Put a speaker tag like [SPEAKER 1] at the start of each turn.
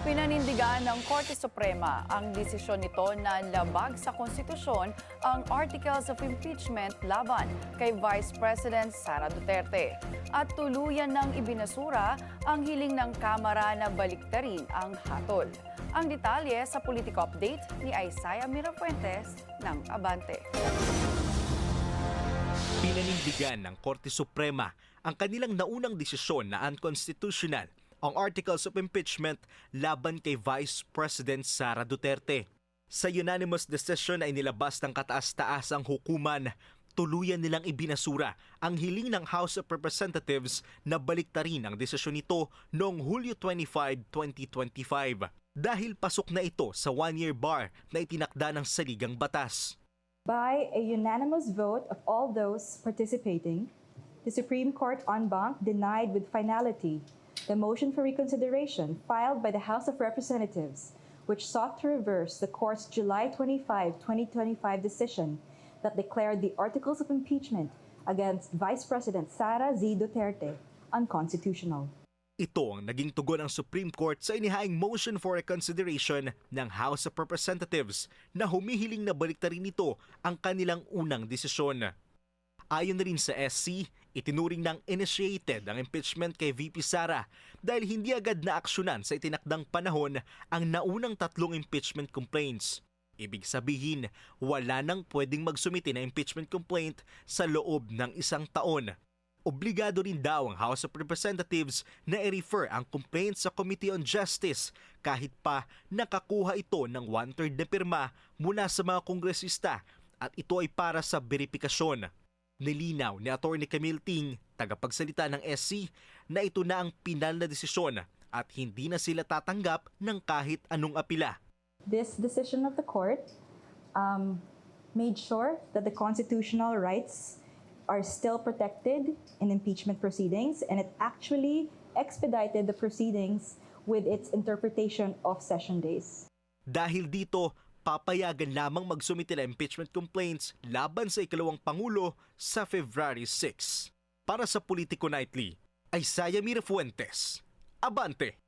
[SPEAKER 1] Pinanindigan ng Korte Suprema ang desisyon nito na labag sa konstitusyon ang Articles of Impeachment laban kay Vice President Sara Duterte. At tuluyan ng ibinasura ang hiling ng Kamara na baliktarin ang hatol. Ang detalye sa Politico Update ni Isaiah Mirafuentes ng Abante.
[SPEAKER 2] Pinanindigan ng Korte Suprema ang kanilang naunang desisyon na unconstitutional ang Articles of Impeachment laban kay Vice President Sara Duterte. Sa unanimous decision ay nilabas ng kataas-taasang hukuman, tuluyan nilang ibinasura ang hiling ng House of Representatives na baliktarin ang desisyon nito noong Hulyo 25, 2025 dahil pasok na ito sa one-year bar na itinakda ng saligang batas.
[SPEAKER 3] By a unanimous vote of all those participating, the Supreme Court en banc denied with finality the motion for reconsideration filed by the House of Representatives, which sought to reverse the Court's July 25, 2025 decision that declared the Articles of Impeachment against Vice President Sara Z. Duterte unconstitutional.
[SPEAKER 2] Ito ang naging tugon ng Supreme Court sa inihaing motion for reconsideration ng House of Representatives na humihiling na baliktarin nito ang kanilang unang desisyon. Ayon na rin sa SC, itinuring ng initiated ang impeachment kay VP Sara dahil hindi agad na aksyonan sa itinakdang panahon ang naunang tatlong impeachment complaints. Ibig sabihin, wala nang pwedeng magsumite na impeachment complaint sa loob ng isang taon. Obligado rin daw ang House of Representatives na i-refer ang complaint sa Committee on Justice kahit pa nakakuha ito ng 1/3 na pirma mula sa mga kongresista at ito ay para sa beripikasyon. Nilinaw ni Atty. Camille Ting, tagapagsalita ng SC, na ito na ang pinal na desisyon at hindi na sila tatanggap ng kahit anong apila.
[SPEAKER 3] This decision of the court made sure that the constitutional rights are still protected in impeachment proceedings, and it actually expedited the proceedings with its interpretation of session days.
[SPEAKER 2] Dahil dito, papayagan lamang magsumite ng impeachment complaints laban sa ikalawang Pangulo sa February 6. Para sa Politico Nightly, Isaiah Mirafuentes, Abante.